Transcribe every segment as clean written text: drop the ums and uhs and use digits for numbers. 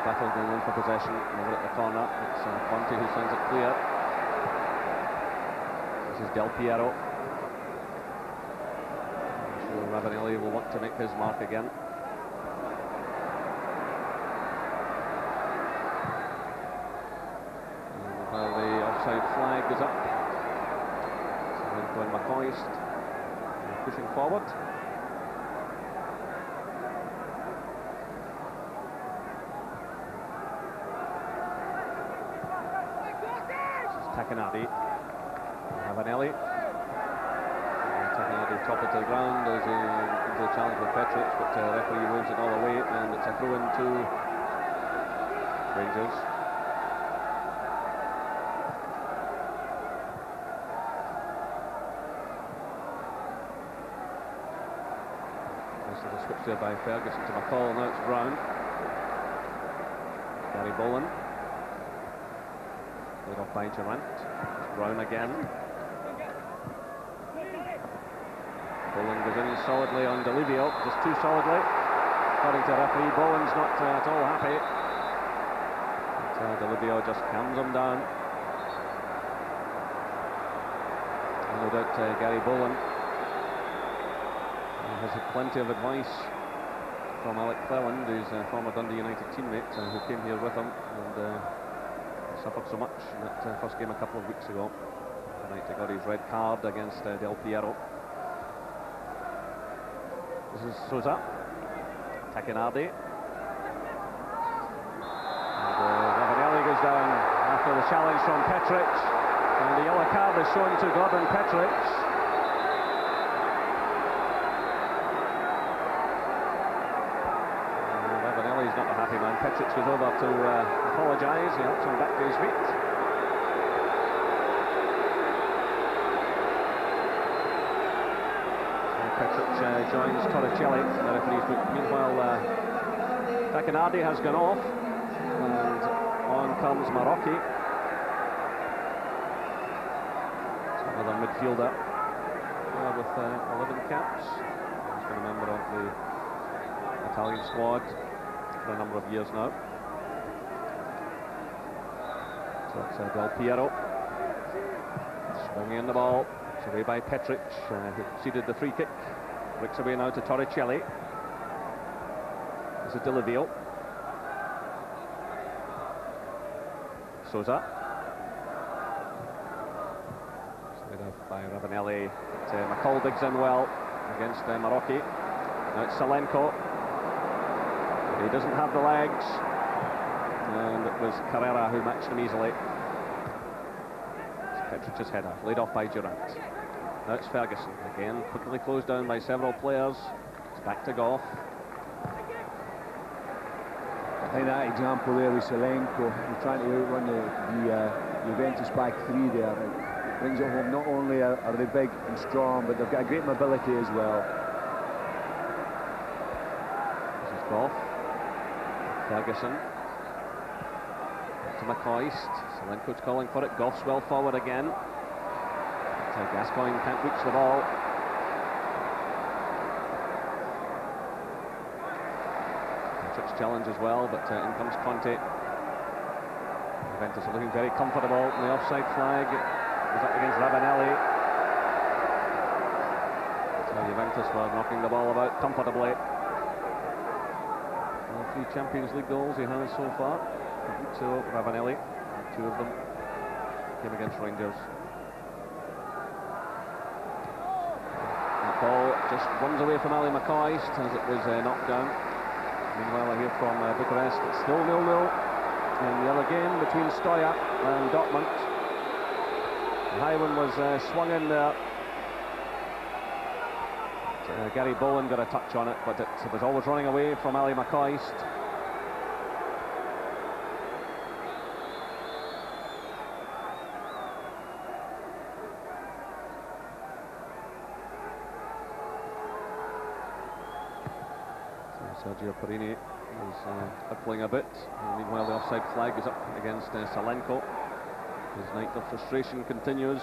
battle going on for possession over at the corner. It's Conte who sends it clear. This is Del Piero. I'm sure Ravanelli will want to make his mark again. And while the offside flag is up, Salenko and McCoist pushing forward. Takanadi, Ravanelli, Takanadi top it to the ground as into the challenge with Petric, but the referee moves it all away, and it's a throw in to Rangers. Nice little switch there by Ferguson to McCall. Now it's Brown. Gary Boland. Led off by Durant. Brown again. Boland goes in solidly on Delivio, just too solidly. According to referee, Boland's not at all happy. But Delivio just calms him down. And no doubt Gary Boland has had plenty of advice from Alec Cleland, who's a former Dundee United teammate who came here with him and suffered so much in that first game a couple of weeks ago. Tonight he got his red card against Del Piero. This is Sousa. Takinardi. And Ravanelli goes down after the challenge from Petric. And the yellow card is shown to Gordon Petric. Ravanelli's not a happy man. Petric goes over to apologise. He helps him back to his feet. Petric joins Torricelli, the referee's book. Meanwhile, Takinardi has gone off, and on comes Marocchi. Another midfielder with 11 caps. He's been a member of the Italian squad for a number of years now. So it's Del Piero. Swinging in the ball. It's away by Petric, who conceded the free kick. Breaks away now to Torricelli. This is Delivio. Sousa. Played off by Ravanelli. McCall digs in well against Marocchi. Now it's Salenko. He doesn't have the legs. And it was Carrera who matched him easily. Petric's header, laid off by Durant. Now it's Ferguson, again quickly closed down by several players. It's back to Goff. I think that example there with Salenko, trying to outrun the Juventus back three there, it brings it home. Not only are they big and strong, but they've got a great mobility as well. This is Goff. Ferguson. To McCoist. Salenko's calling for it. Goff's well forward again. Gascoigne can't reach the ball. Patrick's challenge as well, but in comes Conte. Juventus are looking very comfortable. And the offside flag was up against Ravanelli. So Juventus were knocking the ball about comfortably. Well, 3 Champions League goals he has so far. So Ravanelli, 2 of them came against Rangers. That ball just runs away from Ali McCoist as it was knocked down. Meanwhile, I hear from Bucharest, it's still 0-0 in the other game between Stoja and Dortmund. The high one was swung in there. Gary Bowen got a touch on it, but it was always running away from Ali McCoist. Sergio Perini is huffling a bit. And meanwhile, the offside flag is up against Salenko. His night of frustration continues.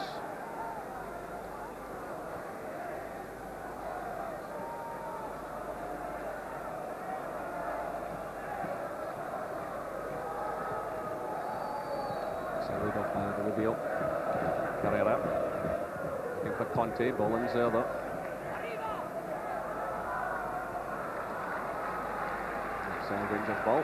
Lead off by the reveal. Carrera. Looking for Conte. Boland's there though. It's Rangers ball.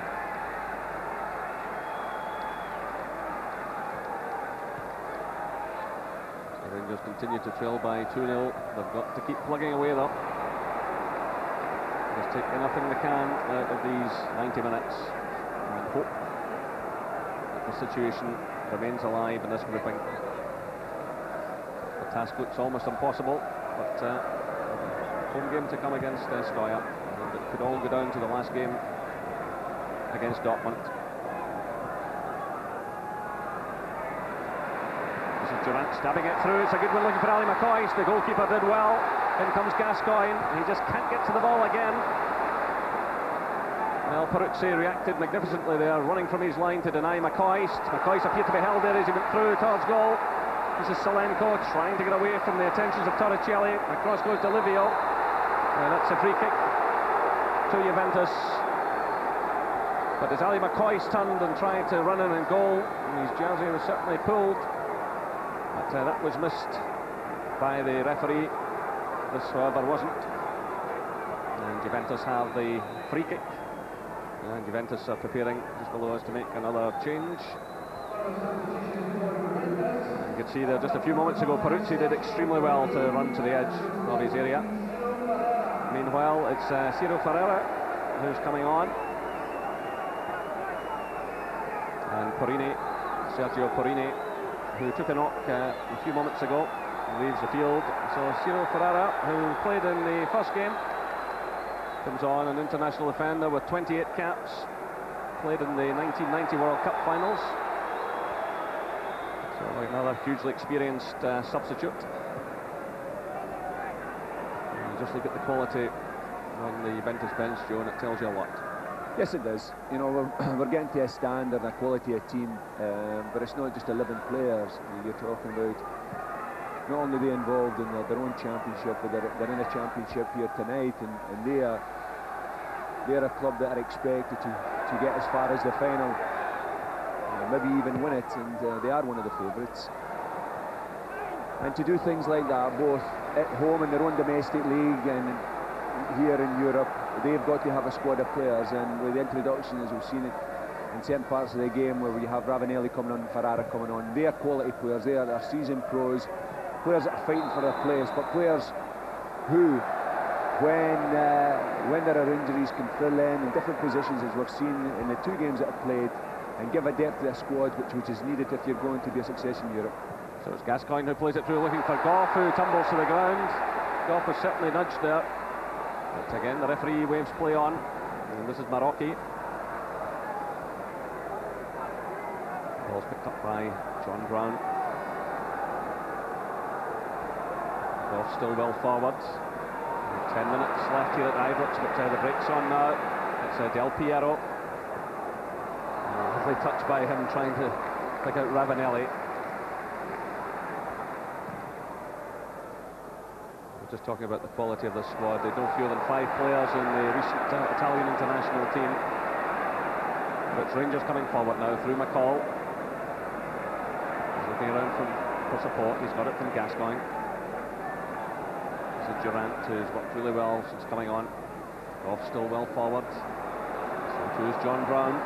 So Rangers continue to trail by 2-0. They've got to keep plugging away though. Just take anything they can out of these 90 minutes and hope that the situation remains alive in this grouping. The task looks almost impossible, but home game to come against Stoya, and it could all go down to the last game against Dortmund. This is Durant stabbing it through. It's a good one looking for Ali McCoist. The goalkeeper did well. In comes Gascoigne. He just can't get to the ball again. Well, Peruzzi reacted magnificently there, running from his line to deny McCoist. McCoist appeared to be held there as he went through towards goal. This is Salenko trying to get away from the attentions of Torricelli. Across goes to Livio. That's a free kick to Juventus. But as Ali McCoist turned and tried to run in and goal, his jersey was certainly pulled. But that was missed by the referee. This, however, wasn't. And Juventus have the free kick. And Juventus are preparing just below us to make another change. You could see there just a few moments ago, Peruzzi did extremely well to run to the edge of his area. Meanwhile, it's Ciro Ferreira who's coming on. And Porini, Sergio Porini, who took a knock a few moments ago, leaves the field. So Ciro Ferreira, who played in the first game, comes on, an international defender with 28 caps, played in the 1990 World Cup finals. So another hugely experienced substitute. And just look at the quality on the Juventus bench, Joe, and it tells you a lot. Yes, it does. You know, we're getting to a standard, a quality of team, but it's not just 11 players. You're talking about not only they involved in their own championship, but they're in a championship here tonight, and they're a club that are expected to get as far as the final, maybe even win it, and they are one of the favourites. And to do things like that, both at home in their own domestic league and here in Europe, they've got to have a squad of players, and with the introduction, as we've seen it in certain parts of the game where we have Ravanelli coming on, Ferrara coming on, they are quality players, they are seasoned pros, players that are fighting for their place, but players who, when there are injuries, can fill in different positions, as we've seen in the 2 games that have played, and give a depth to the squad which is needed if you're going to be a success in Europe. So it's Gascoigne who plays it through, looking for Goff, who tumbles to the ground. Goff was certainly nudged there. But again, the referee waves play on, and this is Marocchi. Ball's picked up by John Brown. Goff still well forward. 10 minutes left here at Ibrox, but the break's on now. It's Del Piero. Lovely touch by him trying to pick out Ravanelli. We're just talking about the quality of the squad. They don't fewer than 5 players in the recent Italian international team. But it's Rangers coming forward now through McCall. He's looking around for support. He's got it from Gascoigne. This is Durant, who's worked really well since coming on. Goff still well forward. So too is John Brown.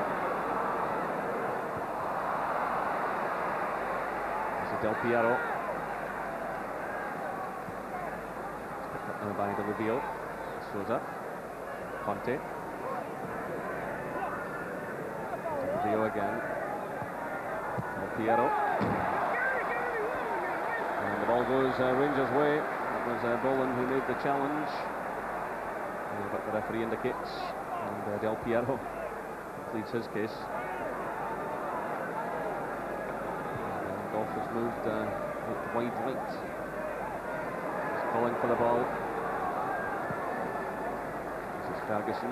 This is Del Piero. It's picked up now by the reveal. Souza. Conte. Rio again. Del Piero. And the ball goes Rangers' way. It was Boland who made the challenge. But the referee indicates, and Del Piero pleads his case. And Goff has moved wide right. He's calling for the ball. This is Ferguson.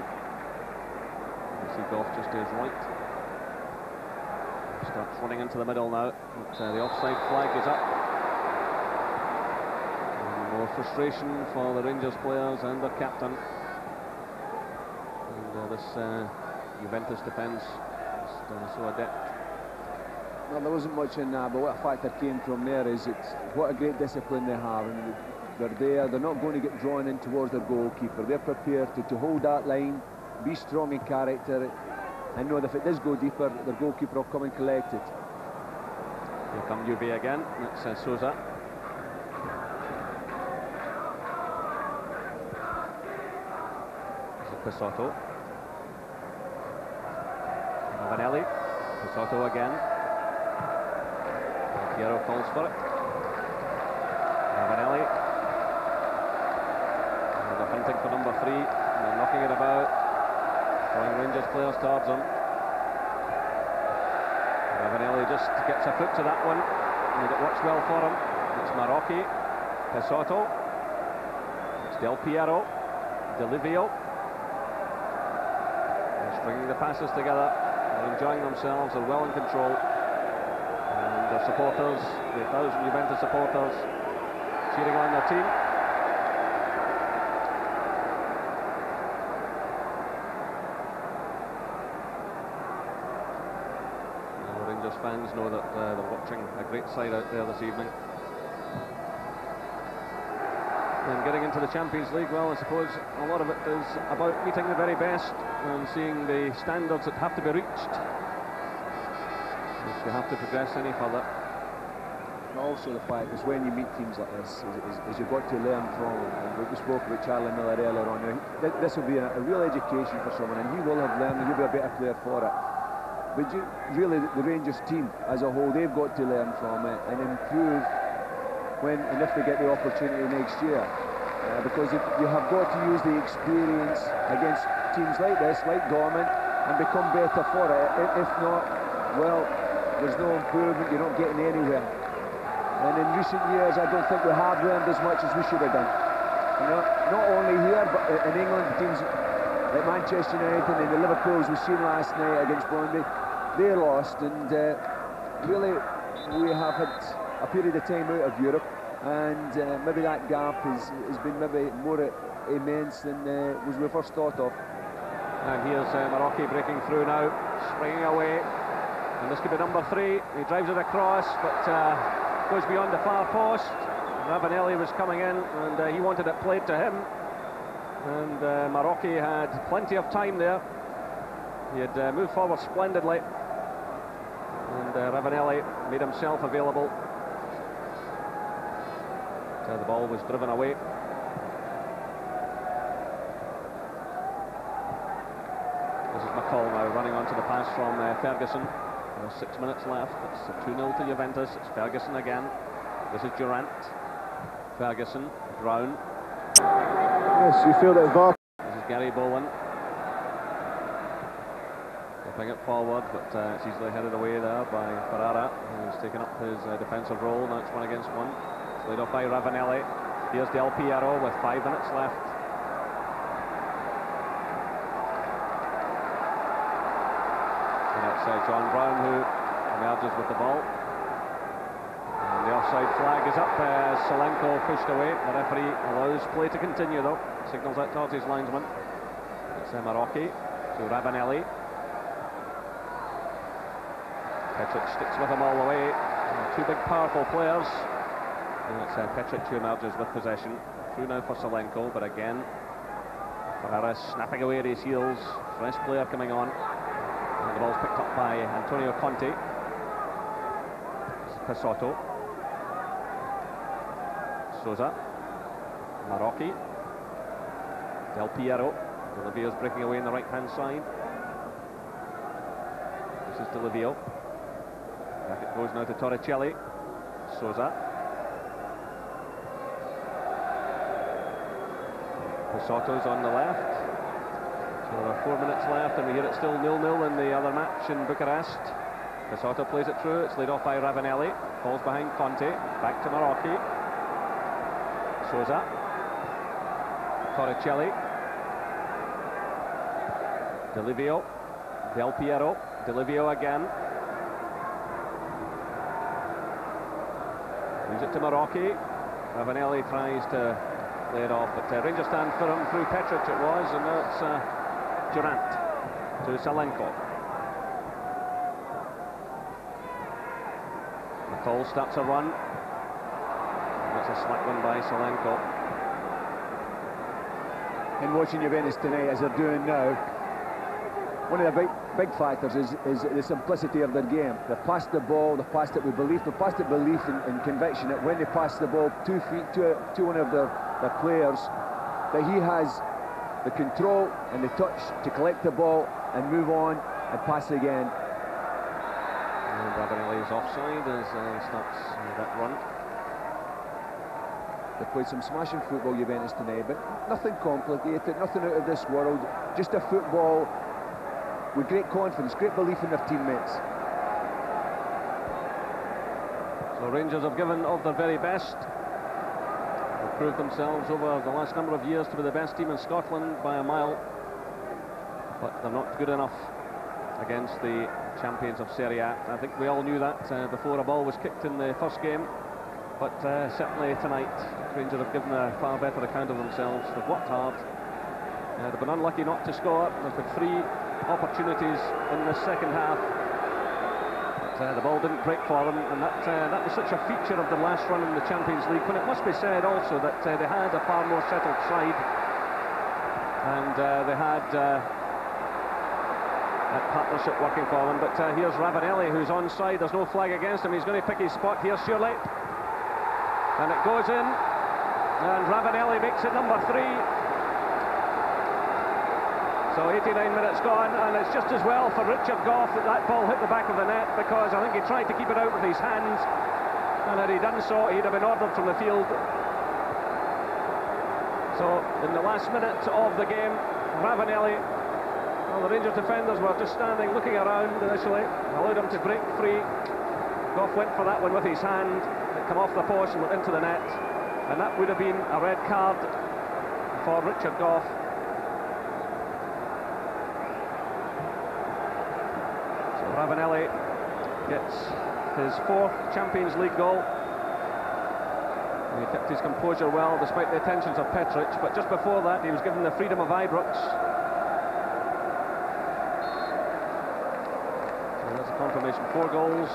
You see Goff just to his right. Starts running into the middle now. But, the offside flag is up. And more frustration for the Rangers players and their captain. And this Juventus defence is so adept Well, there wasn't much in that, but what factor came from there is what a great discipline they have. And they're there, they're not going to get drawn in towards their goalkeeper. They're prepared to hold that line, be strong in character, and know that if it does go deeper, their goalkeeper will come and collect it. Here come Juve again. It's Souza. Pisotto. Ravanelli. Pisotto again. Piero calls for it. Ravanelli. They're hunting for number 3. They're knocking it about. Throwing Rangers players towards them. Ravanelli just gets a foot to that one, and it works well for him. It's Marocchi. Pisotto. It's Del Piero. Delivio. Bringing the passes together, they're enjoying themselves, they're well in control, and their supporters, the 1,000 Juventus supporters, cheering on their team. And the Rangers fans know that they're watching a great side out there this evening. And getting into the Champions League, well, I suppose a lot of it is about meeting the very best and seeing the standards that have to be reached if you have to progress any further. Also the fact is when you meet teams like this, is you've got to learn from them. And we spoke about Charlie Miller earlier on. Now, this will be a real education for someone, and he will have learned, and he'll be a better player for it. But really, the Rangers team as a whole, they've got to learn from it and improve when and if they get the opportunity next year, because you have got to use the experience against teams like this, like Dortmund, and become better for it. If not, well, there's no improvement, you're not getting anywhere. And in recent years, I don't think we have learned as much as we should have done. You know, not only here, but in England, teams like Manchester United and the Liverpools we've seen last night against Burnley, they lost, and really we have had a period of time out of Europe, and maybe that gap has been maybe more immense than was we first thought of. And here's Marocchi breaking through now, springing away, and this could be number 3. He drives it across, but goes beyond the far post. Ravanelli was coming in, and he wanted it played to him, and Marocchi had plenty of time there. He had moved forward splendidly, and Ravanelli made himself available. The ball was driven away. This is McCall now running onto the pass from Ferguson. There's 6 minutes left. It's 2-0 to Juventus. It's Ferguson again. This is Durant. Ferguson, Brown. Yes, you feel that VAR. This is Gary Bowen. Flipping it forward, but it's easily headed away there by Ferrara, who's taken up his defensive role. Now it's 1 against 1. It's laid off by Ravanelli. Here's Del Piero with 5 minutes left. And it's John Brown who emerges with the ball. And the offside flag is up. Solenko pushed away. The referee allows play to continue though. Signals out towards his linesman. It's Marocchi to Ravanelli. Petric sticks with him all the way. 2 big powerful players. And it's Petric who emerges with possession. Through now for Solenko, but again Ferrara snapping away at his heels. Fresh player coming on. And the ball's picked up by Antonio Conte. Pisotto. Souza. Marocchi. Del Piero. Delivio's breaking away on the right-hand side. This is Delivio. Back it goes now to Torricelli. Souza. Pisotto's on the left. So there are 4 minutes left, and we hear it's still 0-0 in the other match in Bucharest. Pisotto plays it through. It's laid off by Ravanelli. Falls behind Conte. Back to Marocchi. Souza. Torricelli. Delivio. Del Piero. Delivio again. Leaves it to Marocchi. Ravanelli tries to play it off, but Rangers stand firm through Petric it was, and now it's Durant to Solenko. Cole starts a run. That's a slack one by Solanko. In watching Juventus tonight, as they're doing now, one of the big factors is the simplicity of their game. They pass the ball, they passed it with belief, they passed it with belief and conviction that when they pass the ball 2 feet to one of their players, that he has the control and the touch to collect the ball and move on and pass again. And Ravanelli is offside as he starts that run. They played some smashing football, Juventus, tonight, but nothing complicated, nothing out of this world, just a football with great confidence, great belief in their teammates. So Rangers have given of their very best. They've proved themselves over the last number of years to be the best team in Scotland by a mile, but they're not good enough against the champions of Serie A. I think we all knew that before a ball was kicked in the first game, but certainly tonight Rangers have given a far better account of themselves. They've worked hard. They've been unlucky not to score. There's been 3 opportunities in the second half, but the ball didn't break for them, and that was such a feature of the last run in the Champions League, when it must be said also that they had a far more settled side, and they had that partnership working for them. But here's Ravanelli, who's onside. There's no flag against him. He's going to pick his spot here, surely, and it goes in, and Ravanelli makes it number 3. So 89 minutes gone, and it's just as well for Richard Gough that that ball hit the back of the net, because I think he tried to keep it out with his hands, and had he done so, he'd have been ordered from the field. So in the last minute of the game, Ravanelli, well, the Rangers defenders were just standing looking around initially, allowed him to break free. Gough went for that one with his hand, it came off the post and went into the net, and that would have been a red card for Richard Gough. Ravanelli gets his 4th Champions League goal. He kept his composure well despite the attentions of Petric, but just before that he was given the freedom of Ibrox. So that's a confirmation, 4 goals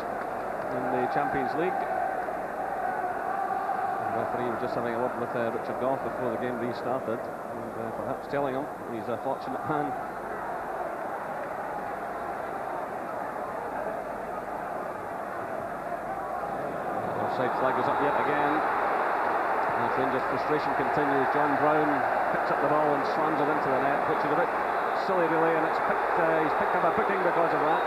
in the Champions League. The referee was just having a word with Richard Gough before the game restarted, and perhaps telling him he's a fortunate man. Offside flag is up yet again. As Rangers' frustration continues, John Brown picks up the ball and slams it into the net, which is a bit silly really, and he's picked up a booking because of that.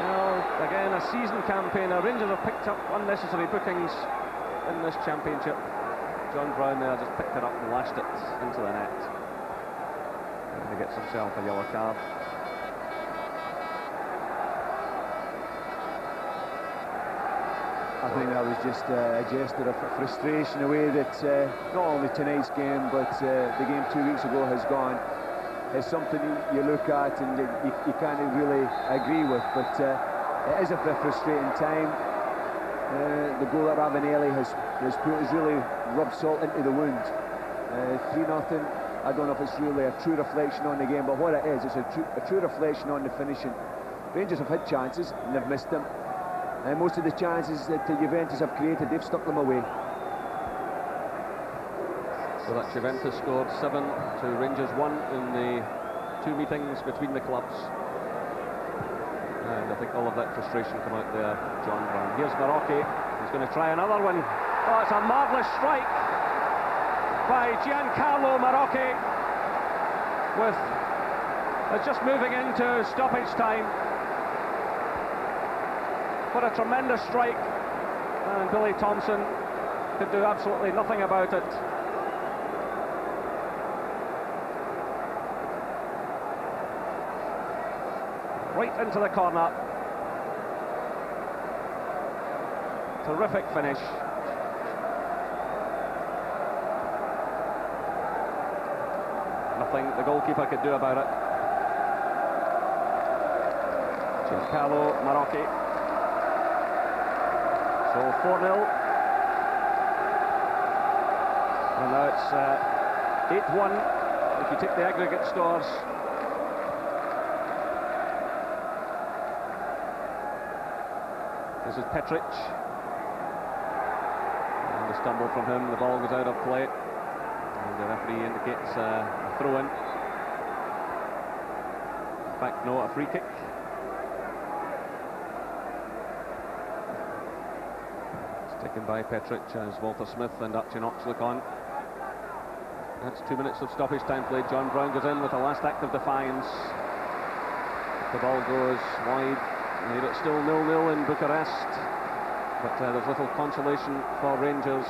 Well, again, a season campaigner. Rangers have picked up unnecessary bookings in this championship. John Brown there just picked it up and lashed it into the net, and he gets himself a yellow card. I think that was just a gesture of frustration, a way that not only tonight's game, but the game 2 weeks ago has gone. It's something you look at and you can't really agree with, but it is a frustrating time. The goal that Ravanelli has put has really rubbed salt into the wound. 3-0. I don't know if it's really a true reflection on the game, but what it is, it's a true reflection on the finishing. Rangers have had chances and they've missed them. And most of the chances that the Juventus have created, they've stuck them away. So that Juventus scored 7 to Rangers 1 in the 2 meetings between the clubs. And I think all of that frustration come out there, John Brown. Here's Marocchi, he's going to try another one. Oh, it's a marvellous strike by Giancarlo Marocchi. It's just moving into stoppage time. What a tremendous strike, and Billy Thompson could do absolutely nothing about it. Right into the corner. Terrific finish. Nothing the goalkeeper could do about it. Giancarlo Marocchi. So 4-0, and now it's 8-1 if you take the aggregate scores. This is Petric. And a stumble from him, the ball goes out of play. And the referee indicates a throw-in. In fact, no, a free kick. It's taken by Petric as Walter Smith and Archie Knox look on. That's 2 minutes of stoppage time played. John Brown goes in with a last act of defiance. The ball goes wide. It's still 0-0 in Bucharest, but there's little consolation for Rangers,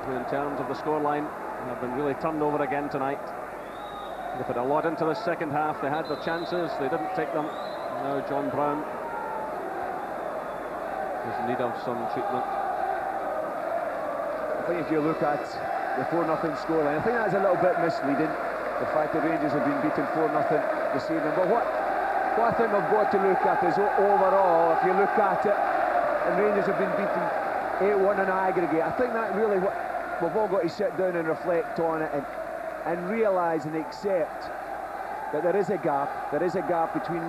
who in terms of the scoreline have been really turned over again tonight. They put a lot into the second half. They had their chances, they didn't take them. Now John Brown is in need of some treatment. I think if you look at the 4-0 scoreline, I think that's a little bit misleading, the fact that Rangers have been beaten 4-0 this evening. But what I think we've got to look at is overall, if you look at it, and Rangers have been beaten 8-1 in aggregate, I think that really what we've all got to sit down and reflect on it and realise and accept that there is a gap between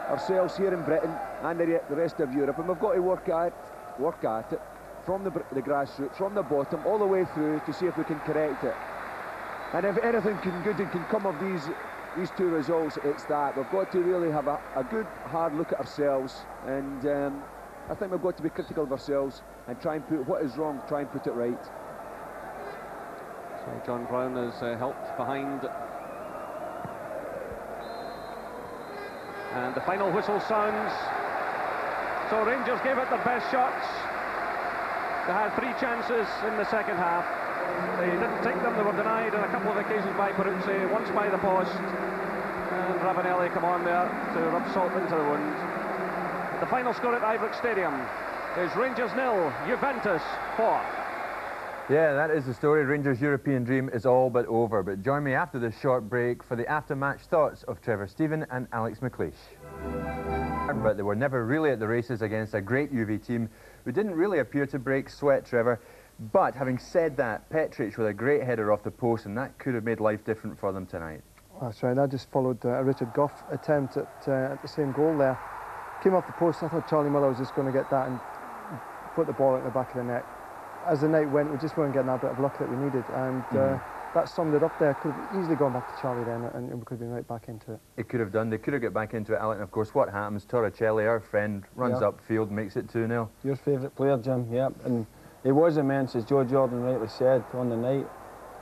ourselves here in Britain and the rest of Europe, and we've got to work at it from the grassroots, from the bottom, all the way through to see if we can correct it. And if anything good can come of these two results, it's that. We've got to really have a good, hard look at ourselves, and I think we've got to be critical of ourselves and try and put what is wrong, try and put it right. So John Brown is helped behind. And the final whistle sounds. So Rangers gave it their best shots. They had 3 chances in the second half. They didn't take them, they were denied on a couple of occasions by Peruzzi, once by the post. And Ravanelli come on there to rub salt into the wound. The final score at Ibrox Stadium is Rangers 0, Juventus 4. Yeah, that is the story. Rangers' European dream is all but over. But join me after this short break for the after-match thoughts of Trevor Stephen and Alex McLeish. But they were never really at the races against a great UV team who didn't really appear to break sweat, Trevor. But having said that, Petric with a great header off the post, and that could have made life different for them tonight. That's right, I just followed a Richard Gough attempt at the same goal there. Came off the post, I thought Charlie Miller was just going to get that and put the ball at the back of the net. As the night went, we just weren't getting that bit of luck that we needed, and that summed it up there. Could have easily gone back to Charlie then, and we could have been right back into it. It could have done. They could have got back into it, Alec. And of course, what happens? Torricelli, our friend, runs upfield, makes it 2-0. Your favourite player, Jim, yeah. And he was immense, as Joe Jordan rightly said, on the night.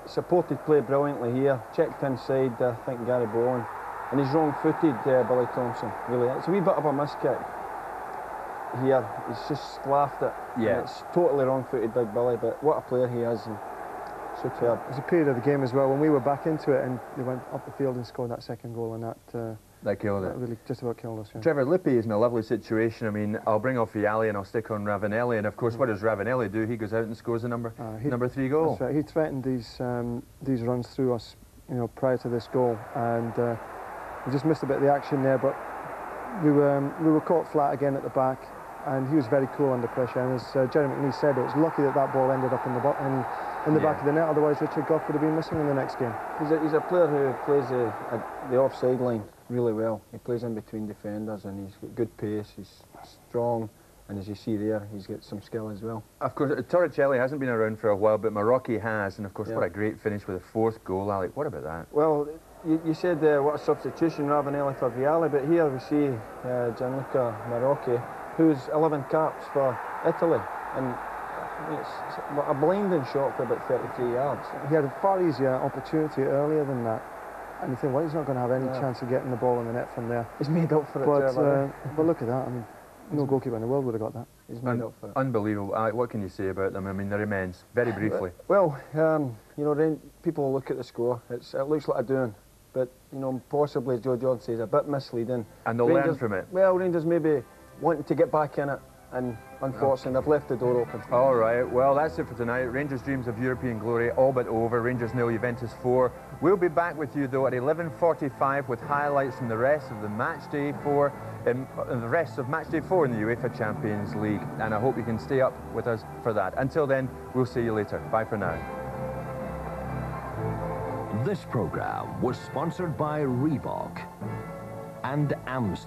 Supported play brilliantly here, checked inside, I think, Gary Bowen. And he's wrong-footed, Billy Thompson, really. It's a wee bit of a miskick here. He's just laughed at. Yeah. It's totally wrong-footed, Big Billy, but what a player he is. And superb. It was a period of the game as well when we were back into it and they went up the field and scored that second goal, and that killed it. That really just about killed us. Yeah. Trevor, Lippi is in a lovely situation. I mean, I'll bring off Vialli and I'll stick on Ravanelli, and of course, what does Ravanelli do? He goes out and scores the number 3 goal. That's right. He threatened these runs through us, you know, prior to this goal, and we just missed a bit of the action there. But we were caught flat again at the back, and he was very cool under pressure. And as Jeremy McNee said, it was lucky that that ball ended up in the back of the net. Otherwise, Richard Gough would have been missing in the next game. He's a player who plays the offside line really well. He plays in between defenders, and he's got good pace. He's strong, and as you see there, he's got some skill as well. Of course, Torricelli hasn't been around for a while, but Marocchi has, and of course, what a great finish with a 4th goal, Alec. What about that? Well, you said what a substitution, Ravanelli for Vialli, but here we see Gianluca Marocchi, who's 11 caps for Italy, and it's a blinding shot for about 33 yards. He had a far easier opportunity earlier than that, and you think, well, he's not going to have any chance of getting the ball in the net from there. He's made up for it. But look at that. I mean, no goalkeeper in the world would have got that. He's made up for it. Unbelievable. Alec, what can you say about them? I mean, they're immense. Very briefly. Well, you know, people look at the score. It looks like a doing, but you know, possibly, as Joe Jordan says, a bit misleading. And they'll learn from it. Well, Rangers maybe wanting to get back in it, and unfortunately they've left the door open. All right, well, that's it for tonight. Rangers' dreams of European glory all but over. Rangers 0, Juventus 4. We'll be back with you though at 11:45 with highlights from the rest of the match day 4 and the rest of match day 4 in the UEFA Champions League, and I hope you can stay up with us for that. Until then, we'll see you later. Bye for now. This program was sponsored by Reebok and Amstel.